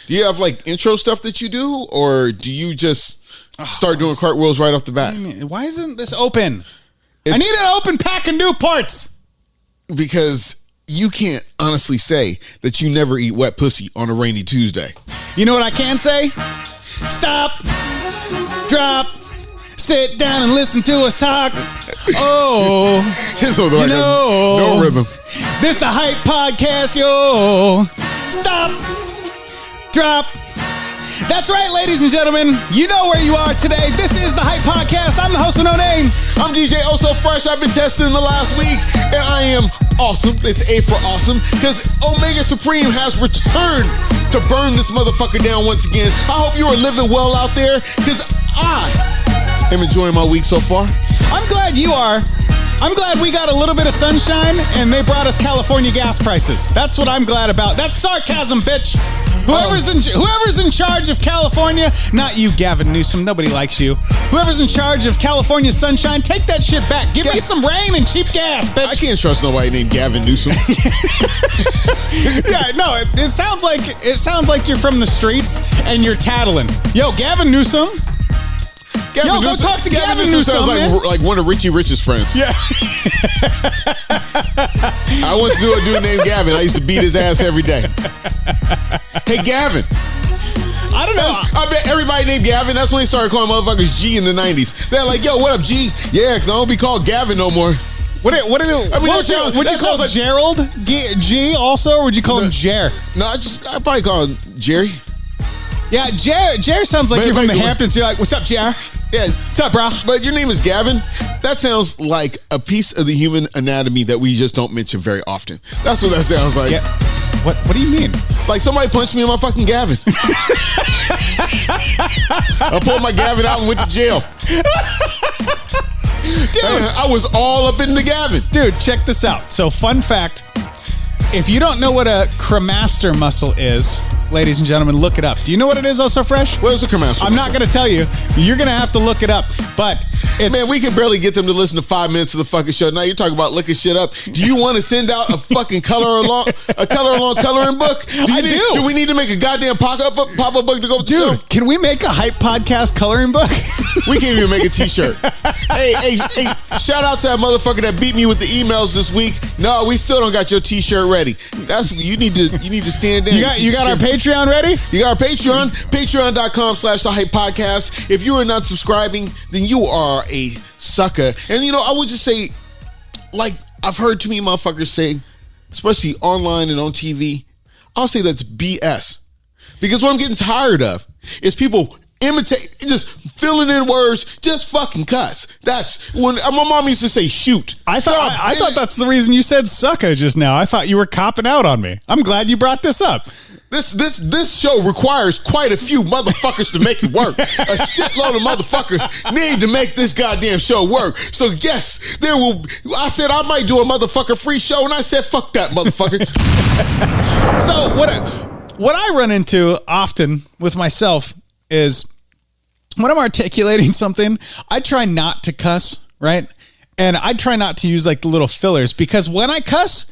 Do you have like intro stuff that you do, or do you just start doing cartwheels right off the bat? Why isn't this open? I need an open pack of Newports. Because you can't honestly say that you never eat wet pussy on a rainy Tuesday. You know what I can say? Stop, drop, sit down and listen to us talk. Oh, you know, no rhythm. This the Hype Podcast, yo. Stop, drop. That's right, ladies and gentlemen. You know where you are today. This is the Hype Podcast. I'm the host of No Name. I'm DJ Oh So Fresh. I've been testing the last week, and I am awesome. It's A for awesome, because Omega Supreme has returned to burn this motherfucker down once again. I hope you are living well out there, because I am enjoying my week so far. I'm glad you are. I'm glad we got a little bit of sunshine, and they brought us California gas prices. That's what I'm glad about. That's sarcasm, bitch. Whoever's in charge of California, not you, Gavin Newsom. Nobody likes you. Whoever's in charge of California sunshine, take that shit back. Give me some rain and cheap gas, bitch. I can't trust nobody named Gavin Newsom. Yeah, no. It sounds like you're from the streets and you're tattling. Yo, Gavin Newsom. Go talk to Gavin Newsom. Sounds like one of Richie Rich's friends. Yeah. I once knew a dude named Gavin. I used to beat his ass every day. Hey, Gavin. I don't know. I bet everybody named Gavin. That's when they started calling motherfuckers G in the 90s. They're like, yo, what up, G? Yeah, because I don't be called Gavin no more. Would you call Gerald G also, or would you call him Jer? No, I'd probably call him Jerry. Yeah, Jer sounds like you're from the Hamptons. You're like, what's up, Jer? Yeah. What's up, bro? But your name is Gavin. That sounds like a piece of the human anatomy that we just don't mention very often. That's what that sounds like. Yeah. What do you mean? Like somebody punched me in my fucking Gavin. I pulled my Gavin out and went to jail. Dude, I was all up in the Gavin. Dude, check this out. So, fun fact. If you don't know what a cremaster muscle is, ladies and gentlemen, look it up. Do you know what it is, Also Fresh? What is a cremaster muscle? I'm not going to tell you. You're going to have to look it up. But it's... Man, we can barely get them to listen to 5 minutes of the fucking show. Now you're talking about looking shit up. Do you want to send out a fucking coloring book? Do we need to make a goddamn pop-up book to go with the show? Dude, can we make a Hype Podcast coloring book? We can't even make a t-shirt. Hey, shout out to that motherfucker that beat me with the emails this week. No, we still don't got your t-shirt ready. That's you need to stand there. You got our Patreon ready? You got our Patreon. Patreon.com/The Hype Podcast. If you are not subscribing, then you are a sucker. And I would just say, like I've heard too many motherfuckers say, especially online and on TV, I'll say that's BS. Because what I'm getting tired of is people imitate, just filling in words, just fucking cuss. That's when my mom used to say shoot. I thought that's the reason you said sucker just now. I thought you were copping out on me. I'm glad you brought this up. This show requires quite a few motherfuckers to make it work. A shitload of motherfuckers need to make this goddamn show work. So yes, I said I might do a motherfucker free show, and I said fuck that motherfucker. So what I run into often with myself is when I'm articulating something, I try not to cuss, right? And I try not to use like the little fillers, because when I cuss,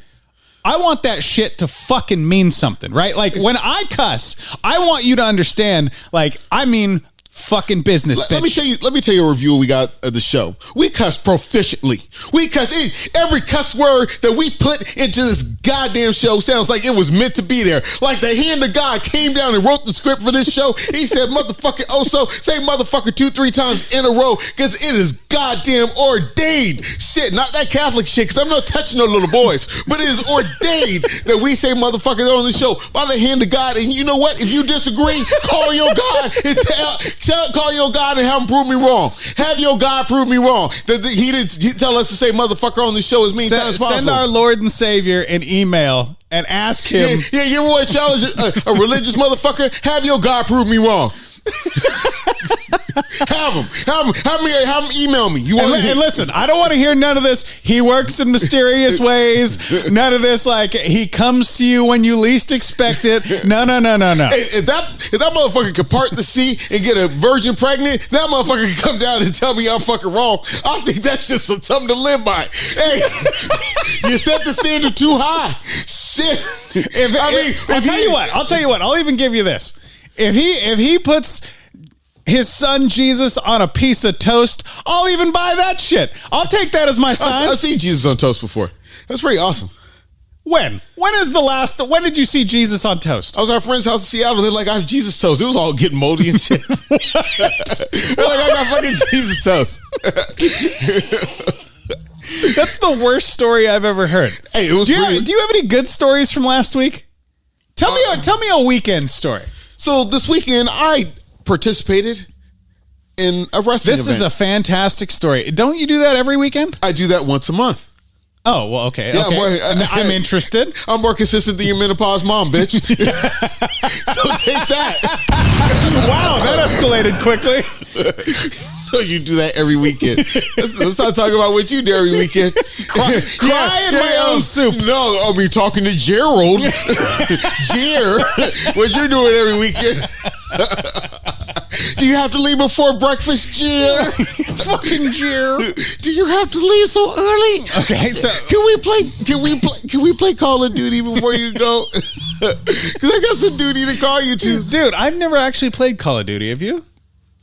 I want that shit to fucking mean something, right? Like when I cuss, I want you to understand, like, I mean fucking business, bitch. Let me tell you a review we got of the show. We cuss proficiently. We cuss every cuss word that we put into this goddamn show sounds like it was meant to be there. Like the hand of God came down and wrote the script for this show. He said, motherfucking say motherfucker 2-3 times in a row, because it is goddamn ordained. Shit, not that Catholic shit, because I'm not touching no little boys, but it is ordained that we say motherfucker on the show by the hand of God. And you know what? If you disagree, call your God and call your God and have him prove me wrong. Have your God prove me wrong. That he didn't tell us to say motherfucker on the show as many times as possible. Send our Lord and Savior an email and ask him. Yeah, you ever want to challenge a religious motherfucker? Have your God prove me wrong. Have him email me. And listen, I don't want to hear none of this. He works in mysterious ways. None of this, like he comes to you when you least expect it. No. Hey, if if that motherfucker could part the sea and get a virgin pregnant, that motherfucker can come down and tell me I'm fucking wrong. I think that's just something to live by. Hey, you set the standard too high. Shit. I'll tell you what. I'll even give you this. If he puts his son Jesus on a piece of toast, I'll even buy that shit. I'll take that as my sign. I've seen Jesus on toast before. That's pretty awesome. When did you see Jesus on toast? I was at our friend's house in Seattle. They're like, I have Jesus toast. It was all getting moldy and shit. They're like, I got fucking Jesus toast. That's the worst story I've ever heard. Hey, it was. Do you have any good stories from last week? Tell me a weekend story. So this weekend, I participated in a wrestling event. This is a fantastic story. Don't you do that every weekend? I do that once a month. Oh, well, okay. Yeah, okay. I'm interested. I'm more consistent than your menopause mom, bitch. So take that. Wow, that escalated quickly. You do that every weekend. Let's not talk about what you do every weekend. Cry in my own soup. No, I'll be talking to Gerald. Jer, what you're doing every weekend. Do you have to leave before breakfast, Jer? Fucking Jer. Do you have to leave so early? Okay, so can we play Call of Duty before you go? Because I got some duty to call you to. Dude, I've never actually played Call of Duty. Have you?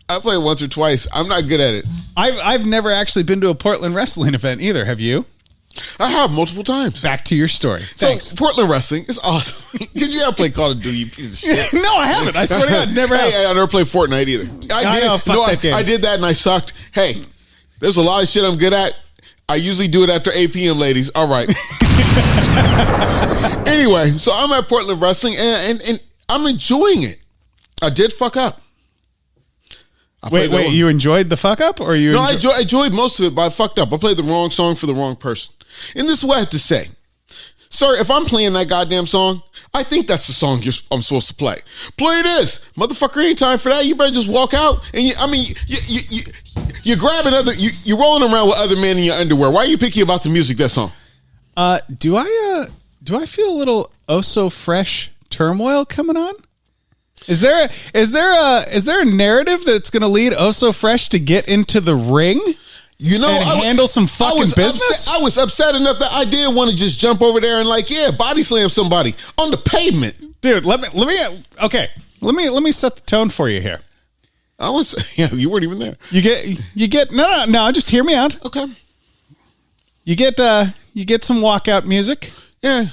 I played once or twice. I'm not good at it. I've never actually been to a Portland wrestling event either. Have you? I have multiple times. Back to your story. Thanks. So, Portland wrestling is awesome. Because you gotta play Call of Duty, you piece of shit. No, I haven't. I swear to God, never have. Hey, I never played Fortnite either. I did that and I sucked. Hey, there's a lot of shit I'm good at. I usually do it after 8 p.m., ladies. All right. Anyway, so I'm at Portland Wrestling and I'm enjoying it. I did fuck up. Wait, you enjoyed the fuck up? Or you? No, I enjoyed most of it, but I fucked up. I played the wrong song for the wrong person. And this is what I have to say. Sir, if I'm playing that goddamn song, I think that's the song I'm supposed to play. Play this. Motherfucker, ain't time for that. You better just walk out. And you're grabbing you're rolling around with other men in your underwear. Why are you picky about the music, that song? Do I feel a little oh so fresh turmoil coming on? Is there a narrative that's going to lead Oh So Fresh to get into the ring? And handle some fucking business? I was upset enough that I did want to just jump over there and body slam somebody on the pavement. Dude, let me set the tone for you here. You weren't even there. You get no, just hear me out. Okay. You get some walkout music. Yeah.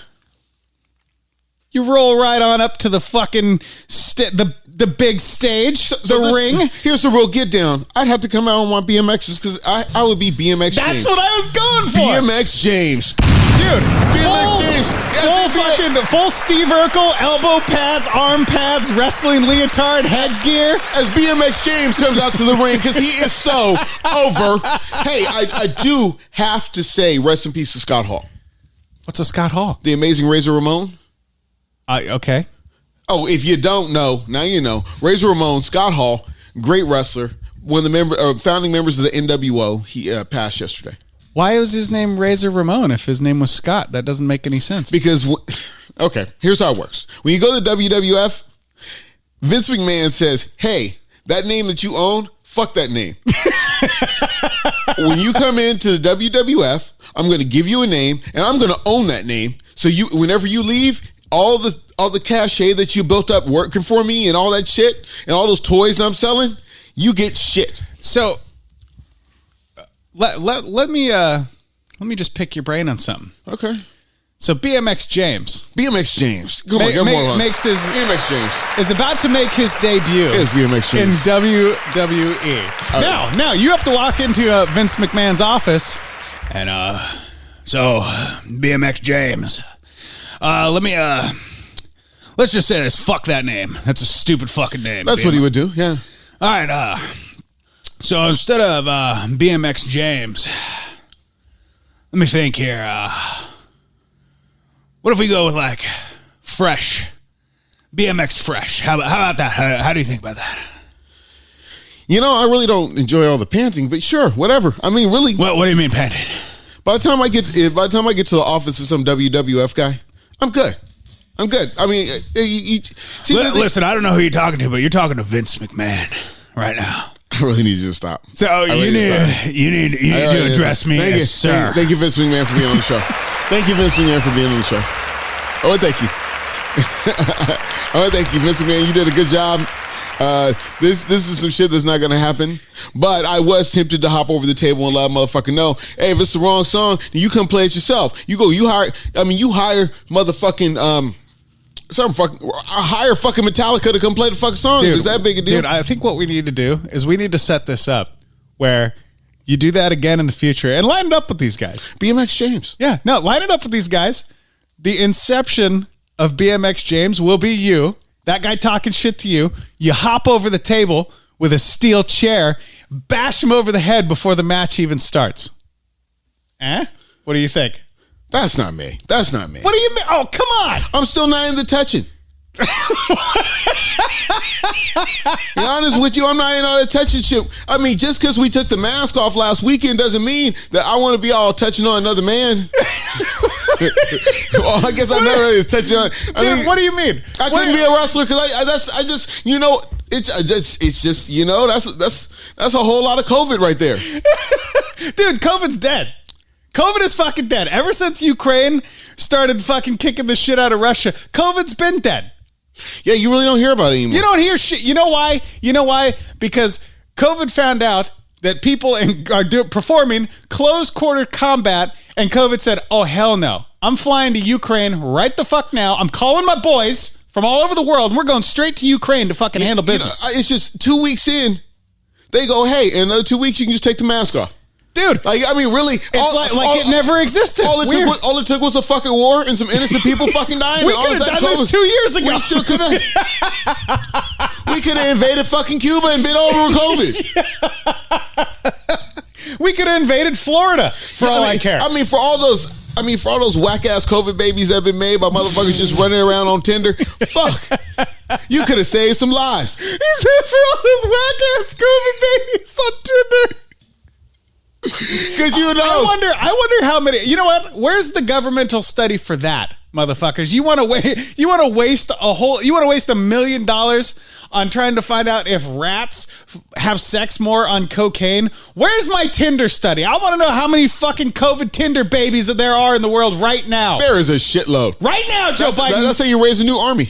You roll right on up to the fucking the big stage, the ring. Here's the real get down. I'd have to come out on my BMXs because I would be BMX James. That's what I was going for. BMX James. Dude, BMX James. Full Steve Urkel, elbow pads, arm pads, wrestling leotard, headgear. As BMX James comes out to the ring because he is so over. Hey, I do have to say rest in peace to Scott Hall. What's a Scott Hall? The Amazing Razor Ramon. Okay. Oh, if you don't know, now you know. Razor Ramon, Scott Hall, great wrestler, one of the founding members of the NWO. He passed yesterday. Why was his name Razor Ramon if his name was Scott? That doesn't make any sense. Because, okay, here's how it works. When you go to WWF, Vince McMahon says, hey, that name that you own, fuck that name. When you come into the WWF, I'm going to give you a name, and I'm going to own that name. So whenever you leave, all the cachet that you built up working for me and all that shit and all those toys I'm selling, you get shit. So let me just pick your brain on something. Okay. So BMX James. BMX James. Come on, BMX James is about to make his debut. It's BMX James. In WWE. Now you have to walk into Vince McMahon's office and so BMX James. Let's just say this. Fuck that name. That's a stupid fucking name. That's what he would do. Yeah. All right. So instead of BMX James, let me think here. What if we go with Fresh? BMX Fresh. How about that? How do you think about that? I really don't enjoy all the panting, but sure, whatever. I mean, really. What do you mean panting? By the time I get to the office of some WWF guy, I'm good. I'm good. I mean, listen, I don't know who you're talking to, but you're talking to Vince McMahon right now. I really need you to stop. So you need to address me as sir. Thank you, Vince McMahon, for being on the show. Thank you, Vince McMahon, for being on the show. Oh, thank you. Oh, thank you, Vince McMahon. You did a good job. This is some shit that's not gonna happen. But I was tempted to hop over the table and let a motherfucker know, hey, if it's the wrong song, then you come play it yourself. You hire motherfucking hire fucking Metallica to come play the fucking song. Dude, is that big a deal? Dude, I think what we need to do is we need to set this up where you do that again in the future and line it up with these guys. BMX James. Yeah, no, line it up with these guys. The inception of BMX James will be you. That guy talking shit to you. You hop over the table with a steel chair, bash him over the head before the match even starts. What do you think? That's not me. That's not me. What do you mean? Oh, come on. I'm still not into touching. Be honest with you, I'm not in all that touching shit. I mean, just because we took the mask off last weekend doesn't mean that I want to be all touching on another man. Well, I guess I'm not really touching on. Dude, what do you mean? I couldn't be a wrestler because it's just that's a whole lot of COVID right there. Dude, COVID's dead. COVID is fucking dead. Ever since Ukraine started fucking kicking the shit out of Russia, COVID's been dead. Yeah, you really don't hear about it anymore. You don't hear shit. You know why? Because COVID found out that people are performing close quarter combat, and COVID said, oh, hell no. I'm flying to Ukraine right the fuck now. I'm calling my boys from all over the world, and we're going straight to Ukraine to fucking handle business. It's just 2 weeks in, they go, hey, in another 2 weeks, you can just take the mask off. Dude, really, it's it never existed. All it took was a fucking war and some innocent people fucking dying. We could have done this 2 years ago. We sure could have. We could have invaded fucking Cuba and been over COVID. We could have invaded Florida for all I care. For all those whack ass COVID babies that have been made by motherfuckers just running around on Tinder. Fuck. You could have saved some lives. He said for all those whack ass COVID babies on Tinder. Because I wonder how many. You know what? Where's the governmental study for that, motherfuckers? You want to waste $1 million on trying to find out if rats have sex more on cocaine? Where's my Tinder study? I want to know how many fucking COVID Tinder babies that there are in the world right now. There is a shitload right now, Joe Biden. That's how you raise a new army.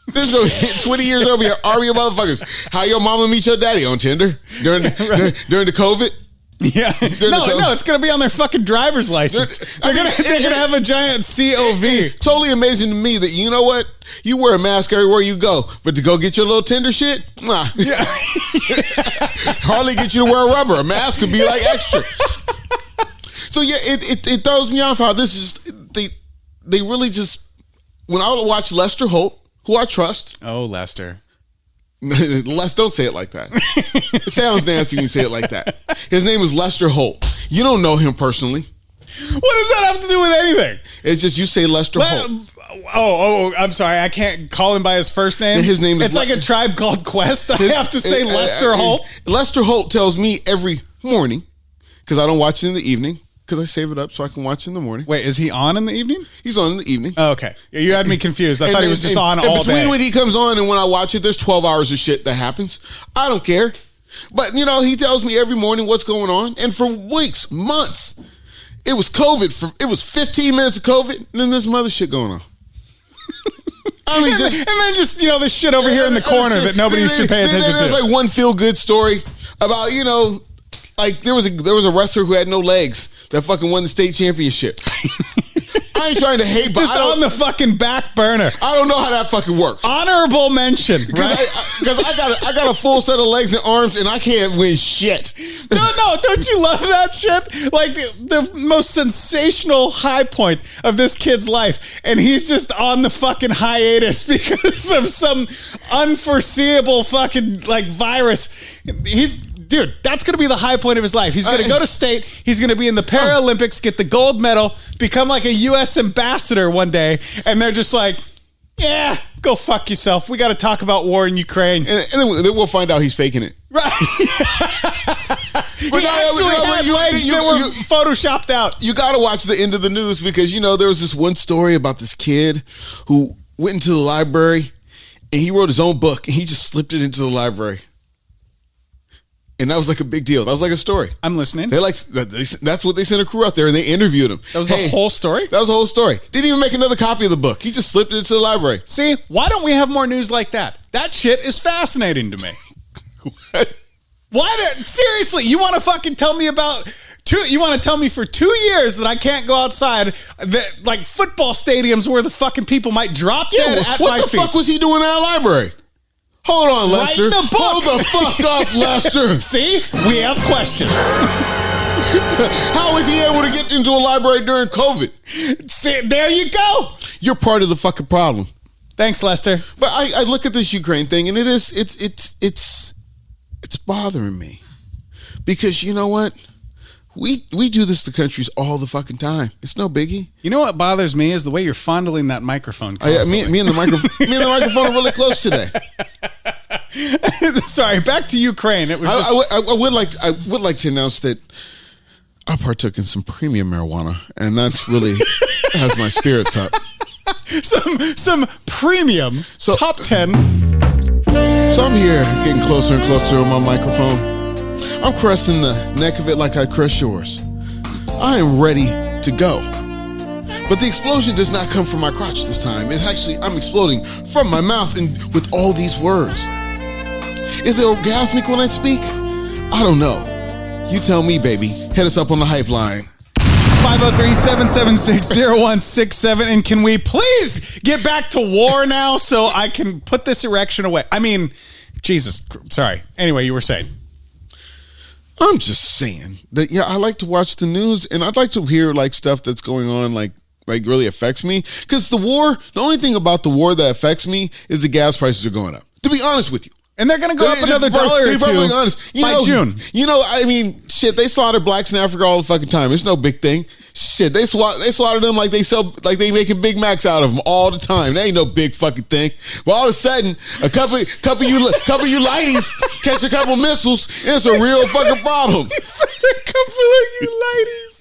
There's no 20 years there'll be an army of motherfuckers. How your mama meet your daddy on Tinder during the COVID? Yeah, no, it's gonna be on their fucking driver's license. They're gonna have a giant COV. Totally amazing to me that you know what, you wear a mask everywhere you go, but to go get your little Tinder shit, nah. Yeah. Hardly get you to wear a rubber. A mask could be like extra. So yeah, it throws me off how this is. They really just, when I watch Lester Holt, who I trust. Oh, Lester. Don't say it like that. It sounds nasty when you say it like that. His name is Lester Holt. You don't know him personally. What does that have to do with anything? It's just you say Lester Holt. Oh, I'm sorry. I can't call him by his first name. And his name is. It's like a Tribe Called Quest. I have to say Lester Holt. Lester Holt tells me every morning, because I don't watch it in the evening, because I save it up so I can watch in the morning. Wait, is he on in the evening? He's on in the evening. Oh, okay. You had me confused. I thought he was just on all between day. When he comes on and when I watch it, there's 12 hours of shit that happens. I don't care. But, he tells me every morning what's going on. And for weeks, months, it was COVID. It was 15 minutes of COVID, and then there's some other shit going on. And then just this shit over here in the corner that nobody should pay attention to. There's like one feel-good story about, like there was a wrestler who had no legs that fucking won the state championship. I ain't trying to hate, but just on the fucking back burner. I don't know how that fucking works. Honorable mention, right? Because I got a full set of legs and arms, and I can't win shit. No, don't you love that shit? Like the most sensational high point of this kid's life, and he's just on the fucking hiatus because of some unforeseeable fucking virus. Dude, that's going to be the high point of his life. He's going to go to state. He's going to be in the Paralympics, get the gold medal, become like a U.S. ambassador one day. And they're just like, yeah, go fuck yourself. We got to talk about war in Ukraine. And then we'll find out he's faking it. Right. He actually had legs that were photoshopped out. You got to watch the end of the news because, there was this one story about this kid who went into the library and he wrote his own book and he just slipped it into the library. And that was like a big deal. That was like a story. I'm listening. That's what they sent a crew out there and they interviewed him. That was the whole story? That was the whole story. Didn't even make another copy of the book. He just slipped it into the library. See, why don't we have more news like that? That shit is fascinating to me. What? Seriously, you want to fucking tell me about... You want to tell me for 2 years that I can't go outside, that like football stadiums where the fucking people might drop dead at my feet? What the fuck was he doing in our library? Hold on, Lester. Write the book. Hold the fuck up, Lester. See? We have questions. How was he able to get into a library during COVID? See, there you go. You're part of the fucking problem. Thanks, Lester. But I look at this Ukraine thing and it's bothering me. Because you know what? We do this to countries all the fucking time. It's no biggie. You know what bothers me is the way you're fondling that microphone. Me and the microphone are really close today. Sorry, back to Ukraine. It was I would like to announce that I partook in some premium marijuana, and that's really has my spirits up. Some premium top 10. So I'm here getting closer and closer to my microphone. I'm caressing the neck of it like I caress yours. I am ready to go. But the explosion does not come from my crotch this time. It's actually, I'm exploding from my mouth and with all these words. Is it orgasmic when I speak? I don't know. You tell me, baby. Hit us up on the hype line. 503-776-0167. And can we please get back to war now so I can put this erection away? I mean, Jesus. Sorry. Anyway, you were saying. I'm just saying that, I like to watch the news and I'd like to hear like stuff that's going on like really affects me. Because the only thing about the war that affects me is the gas prices are going up. To be honest with you. And they're going to go up another dollar or two by June. I mean, shit, they slaughter blacks in Africa all the fucking time. It's no big thing. Shit, they slaughter them like they making Big Macs out of them all the time. That ain't no big fucking thing. But all of a sudden, a couple of you ladies catch a couple missiles, it's a real fucking problem. He said a couple of you ladies.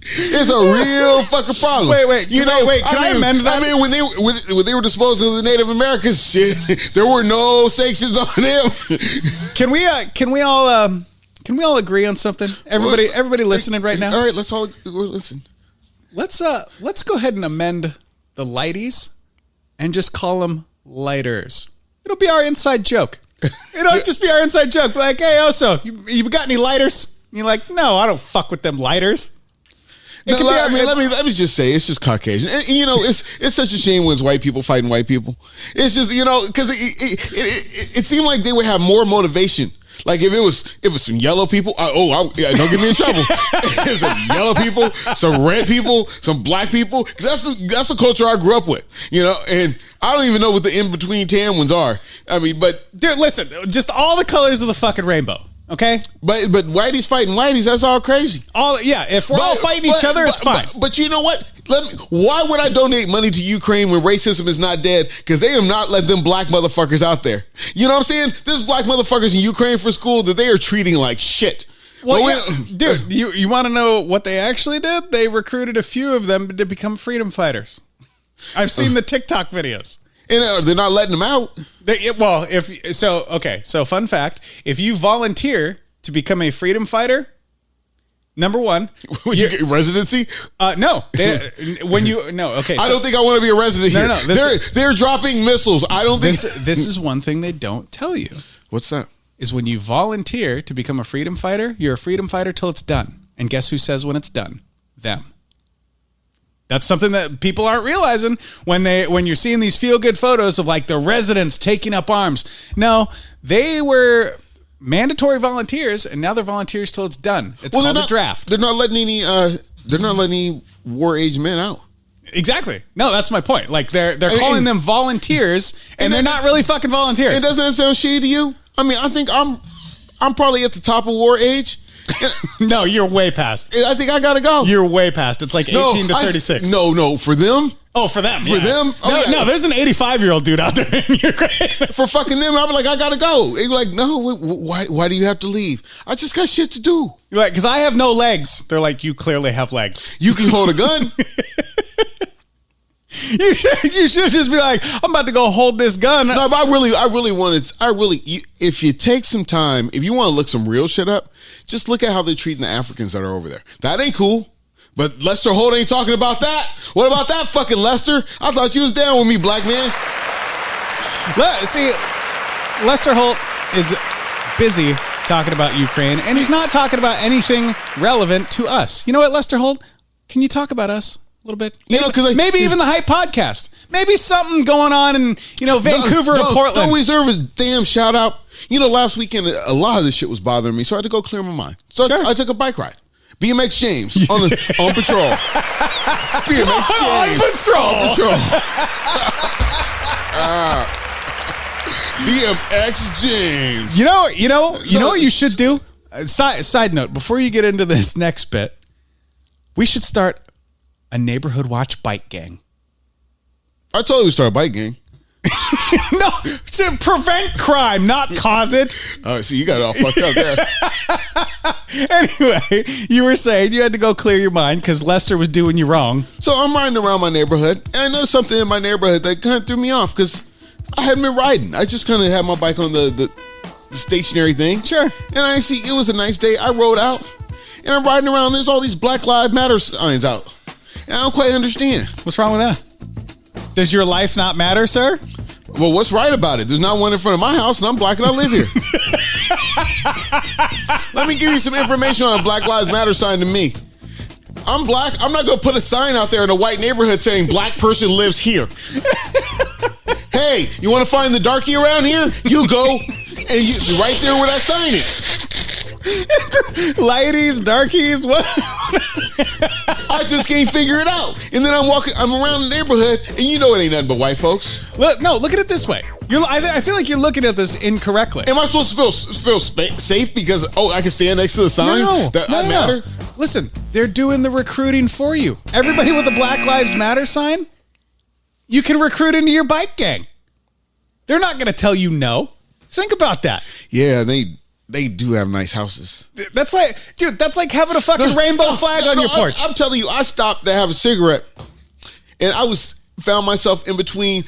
It's a real fucking problem. Wait. Can I amend that? I mean, when they were disposing of the Native Americans, shit, there were no sanctions on them. Can we all agree on something? Everybody listening right now. All right, let's all listen. Let's go ahead and amend the lighties and just call them lighters. It'll be our inside joke. It'll just be our inside joke. Like, hey, Oso, you got any lighters? And you're like, no, I don't fuck with them lighters. Let me just say, it's just Caucasian. And, it's such a shame when it's white people fighting white people. It's just, because it seemed like they would have more motivation. Like if it was some yellow people, don't get me in trouble. There's some yellow people, some red people, some black people, because that's the culture I grew up with, and I don't even know what the in between tan ones are. I mean, but dude, listen, just all the colors of the fucking rainbow. Okay, but whitey's fighting whitey's. That's all crazy. If we're all fighting each other, it's fine. But you know what? Why would I donate money to Ukraine when racism is not dead? Because they have not let them black motherfuckers out there. You know what I'm saying? There's black motherfuckers in Ukraine for school that they are treating like shit. Dude, you want to know what they actually did? They recruited a few of them to become freedom fighters. I've seen the TikTok videos. And they're not letting them out. So fun fact, if you volunteer to become a freedom fighter, number one, would you get residency? No. Okay. I don't think I want to be a resident here. No. They're dropping missiles. I don't think this is one thing they don't tell you. What's that? Is when you volunteer to become a freedom fighter, you're a freedom fighter till it's done. And guess who says when it's done? Them. That's something that people aren't realizing when you're seeing these feel-good photos of like the residents taking up arms. No, they were mandatory volunteers, and now they're volunteers till it's done. It's called a draft. They're not letting any war-age men out. Exactly. No, that's my point. Like they're calling them volunteers, and they're not really fucking volunteers. And doesn't that sound shady to you? I mean, I think I'm probably at the top of war age. No, you're way past. I think I gotta go. You're way past. It's like 18 to 36. No. For them, Oh, for them. For them? Oh, no, there's an 85-year-old dude out there in Ukraine. For fucking them, I'd be like, I gotta go. They'd be like, no, why do you have to leave? I just got shit to do. You're like, because I have no legs. They're like, you clearly have legs. You can hold a gun. You should just be like, I'm about to go hold this gun. No, but if you take some time, if you want to look some real shit up, just look at how they're treating the Africans that are over there. That ain't cool. But Lester Holt ain't talking about that. What about that fucking Lester? I thought you was down with me, black man. See, Lester Holt is busy talking about Ukraine, and he's not talking about anything relevant to us. You know what, Lester Holt? Can you talk about us a little bit? Maybe even the Hype podcast. Maybe something going on in Vancouver or Portland. Don't we deserve a damn shout out? Last weekend a lot of this shit was bothering me, so I had to go clear my mind. So sure. I took a bike ride. BMX James on patrol. BMX James on patrol. BMX James. You know what you should do? Side note, before you get into this next bit, we should start a neighborhood watch bike gang. I told you to start a bike gang. No, to prevent crime, not cause it. Oh, see, you got it all fucked up there. Anyway, you were saying you had to go clear your mind because Lester was doing you wrong. So I'm riding around my neighborhood, and I noticed something in my neighborhood that kind of threw me off because I hadn't been riding. I just kind of had my bike on the stationary thing. Sure. And I see it was a nice day. I rode out, and I'm riding around. There's all these Black Lives Matter signs out, and I don't quite understand. What's wrong with that? Does your life not matter, sir? Well, what's right about it? There's not one in front of my house, and I'm black and I live here. Let me give you some information on a Black Lives Matter sign to me. I'm black. I'm not going to put a sign out there in a white neighborhood saying black person lives here. Hey, you want to find the darkie around here? You go, and you right there where that sign is. Lighties, darkies, what? I just can't figure it out. And then I'm around the neighborhood, and it ain't nothing but white folks. Look at it this way. I feel like you're looking at this incorrectly. Am I supposed to feel safe because I can stand next to the sign that I matter? Listen, they're doing the recruiting for you. Everybody with the Black Lives Matter sign, you can recruit into your bike gang. They're not going to tell you no. Think about that. Yeah, they do have nice houses. That's like having a fucking rainbow flag on your porch. I'm telling you, I stopped to have a cigarette, and I found myself in between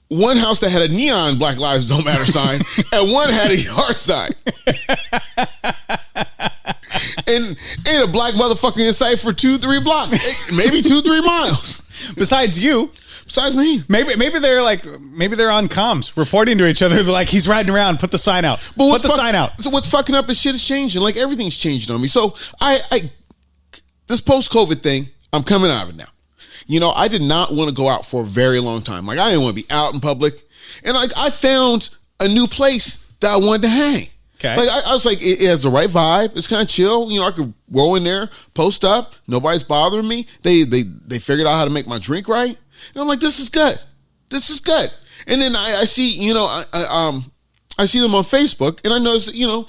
one house that had a neon Black Lives Don't Matter sign, and one had a yard sign. And ain't a black motherfucker in sight for 2-3 blocks, maybe 2-3 miles. Besides you. Besides me. Maybe they're on comms reporting to each other. They're like, he's riding around, put the sign out. Put the sign out. So what's fucking up is shit is changing. Like everything's changing on me. So I this post-COVID thing, I'm coming out of it now. I did not want to go out for a very long time. Like I didn't want to be out in public. And I found a new place that I wanted to hang. Okay. Like I was like, it has the right vibe. It's kind of chill. I could roll in there, post up. Nobody's bothering me. They figured out how to make my drink right. And I'm like, this is good. This is good. And then I see, I see them on Facebook, and I notice that,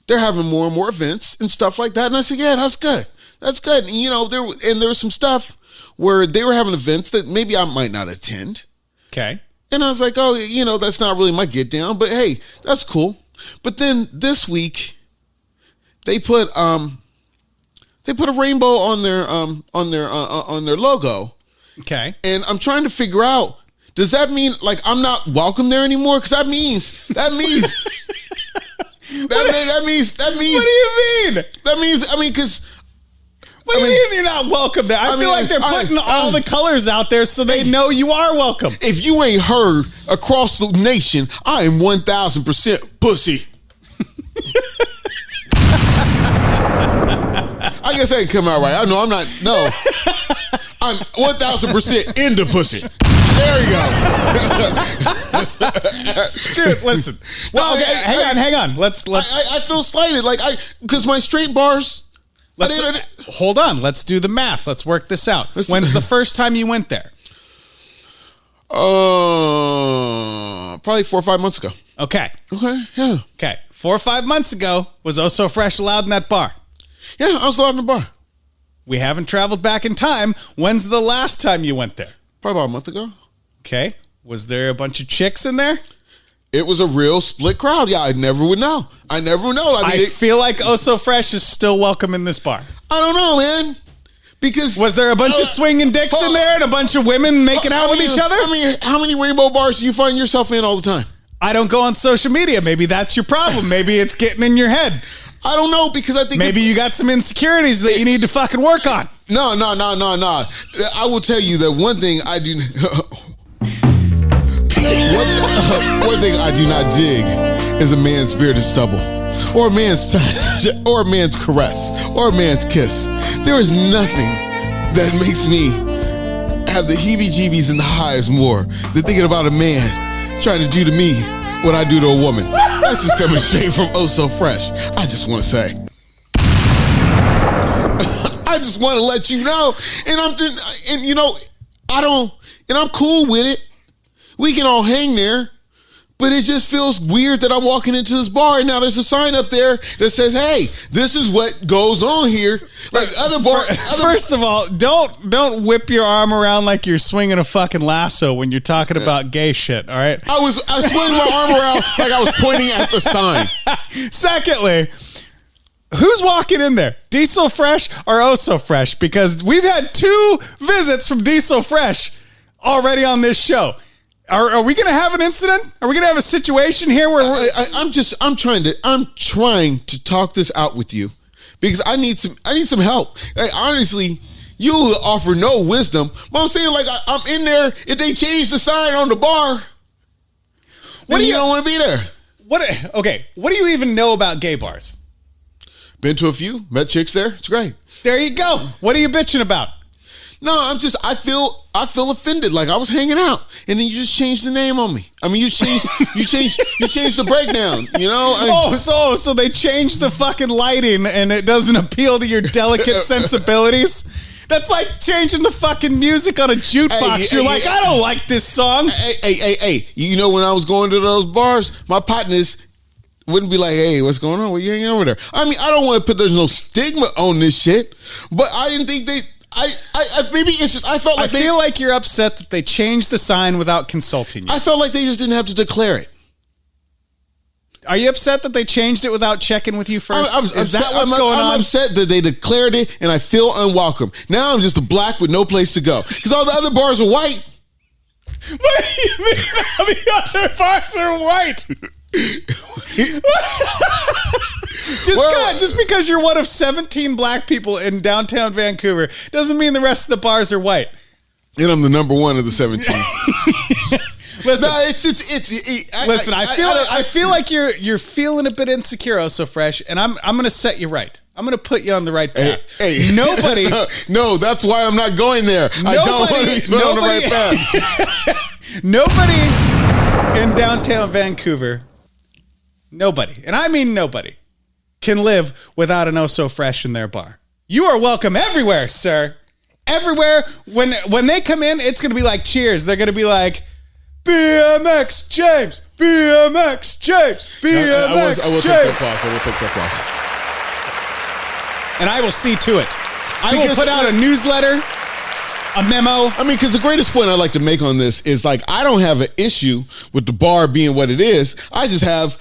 they're having more and more events and stuff like that. And I said, yeah, that's good. That's good. And there was some stuff where they were having events that maybe I might not attend. Okay. And I was like, oh, that's not really my get down, but hey, that's cool. But then this week, they put a rainbow on their logo. Okay. And I'm trying to figure out, does that mean like I'm not welcome there anymore? Because that means that means What do you mean? That means because. What do you mean you're not welcome there? I feel like they're putting all the colors out there so they know you are welcome. If you ain't heard across the nation, I am 1,000% pussy. I guess that didn't come out right. I know I'm not. No. I'm 1,000% into pussy. There you go. Dude, listen. Well, okay, hang on. Let's. I feel slighted, because my straight bars. Hold on. Let's do the math. Let's work this out. When's the first time you went there? Probably 4 or 5 months ago. Okay. Yeah. Okay. 4 or 5 months ago, was Oh So Fresh allowed in that bar? Yeah, I was allowed in the bar. We haven't traveled back in time. When's the last time you went there? Probably about a month ago. Okay. Was there a bunch of chicks in there? It was a real split crowd. Yeah, I never would know. I feel like Oh So Fresh is still welcome in this bar. I don't know, man. Because was there a bunch of swinging dicks in there and a bunch of women making out with each other? I mean, how many rainbow bars do you find yourself in all the time? I don't go on social media. Maybe that's your problem. Maybe it's getting in your head. I don't know, because I think maybe you got some insecurities that you need to fucking work on. No. I will tell you that one thing I do. One thing I do not dig is a man's bearded stubble, or a man's touch, or a man's caress, or a man's kiss. There is nothing that makes me have the heebie-jeebies and the hives more than thinking about a man trying to do to me what I do to a woman. That's just coming straight from Oh So Fresh. I just want to say. I just want to let you know, and I'm cool with it. We can all hang there, but it just feels weird that I'm walking into this bar and now there's a sign up there that says, "Hey, this is what goes on here." Like other bars. First of all, don't whip your arm around like you're swinging a fucking lasso when you're talking about gay shit. All right. I was swinging my arm around like I was pointing at the sign. Secondly, who's walking in there? Diesel Fresh or Oh So Fresh? Because we've had 2 visits from Diesel Fresh already on this show. Are we going to have an incident? Are we going to have a situation here where I'm trying to talk this out with you, because I need some help. Like, honestly, you offer no wisdom. But I'm saying, like, I'm in there. If they change the sign on the bar, then you don't want to be there. What do you even know about gay bars? Been to a few, met chicks there. It's great. There you go. What are you bitching about? No, I feel offended. Like I was hanging out, and then you just changed the name on me. I mean, you changed the breakdown. You know? So they changed the fucking lighting, and it doesn't appeal to your delicate sensibilities. That's like changing the fucking music on a jukebox. You're like, I don't like this song. Hey. You know, when I was going to those bars, my partners wouldn't be like, "Hey, what's going on? What you hanging over there?" I mean, I don't want to put there's no stigma on this shit, but I didn't think they. Maybe it's just I felt like I feel like you're upset that they changed the sign without consulting you. I felt like they just didn't have to declare it. Are you upset that they changed it without checking with you first? Is that what's going on? I'm upset that they declared it, and I feel unwelcome. Now I'm just a black with no place to go, because all the other bars are white. What do you mean the other bars are white? Just because you're one of 17 black people in downtown Vancouver doesn't mean the rest of the bars are white. And I'm the number 1 of the 17. Listen, listen. I feel like you're feeling a bit insecure, Oh So Fresh, and I'm going to set you right. I'm going to put you on the right path. Hey. Nobody. No, that's why I'm not going there. I don't want to be put on the right path. Nobody in downtown Vancouver, nobody, and I mean nobody, can live without an Oh So Fresh in their bar. You are welcome everywhere, sir. Everywhere. When they come in, it's going to be like cheers. They're going to be like, BMX James, BMX James, BMX I will take that class. And I will see to it. I will put out a newsletter, a memo. I mean, because the greatest point I'd like to make on this is, like, I don't have an issue with the bar being what it is. I just have,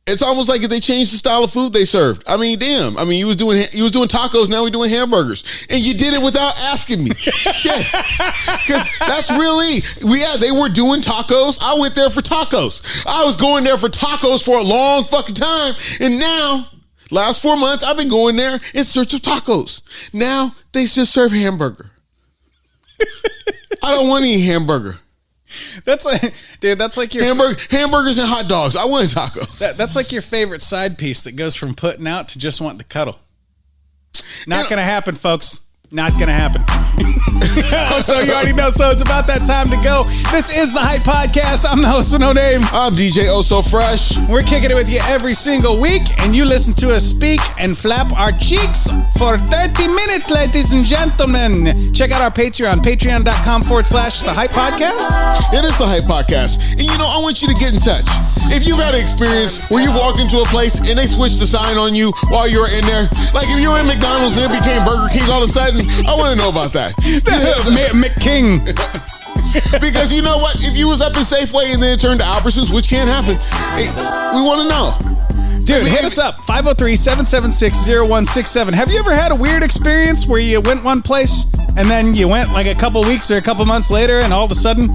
it's almost like if they changed the style of food they served. I mean, damn. I mean, you was doing tacos, now we're doing hamburgers, and you did it without asking me. Shit, because that's really they were doing tacos. I went there for tacos. I was going there for tacos for a long fucking time, and now last 4 months I've been going there in search of tacos. Now they just serve hamburger. I don't want any hamburger. That's like your hamburgers and hot dogs. I want tacos. That's like your favorite side piece that goes from putting out to just wanting to cuddle. Not going to happen, folks. Not going to happen. So you already know. So it's about that time to go. This is the Hype Podcast. I'm the host with no name. I'm DJ Oh So Fresh. We're kicking it with you every single week, and you listen to us speak and flap our cheeks for 30 minutes, ladies and gentlemen. Check out our Patreon, patreon.com/the Hype Podcast. It is the Hype Podcast. And I want you to get in touch. If you've had an experience where you've walked into a place and they switched the sign on you while you were in there, like if you were in McDonald's and it became Burger King all of a sudden, I want to know about that. McKing. Because you know what? If you was up in Safeway and then turned to Albertsons, which can't happen, hey, we want to know. Dude, hit us up, 503-776-0167. Have you ever had a weird experience where you went one place and then you went like a couple weeks or a couple months later and all of a sudden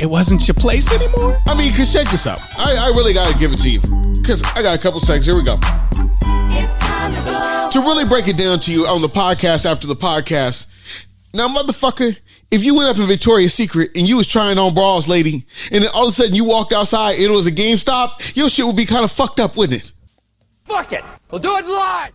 it wasn't your place anymore? I mean, because check this out. I really got to give it to you because I got a couple seconds. Here we go. To really break it down to you on the podcast after the podcast. Now, motherfucker, if you went up in Victoria's Secret and you was trying on bras, lady, and then all of a sudden you walked outside and it was a GameStop, your shit would be kind of fucked up, wouldn't it? Fuck it. We'll do it live.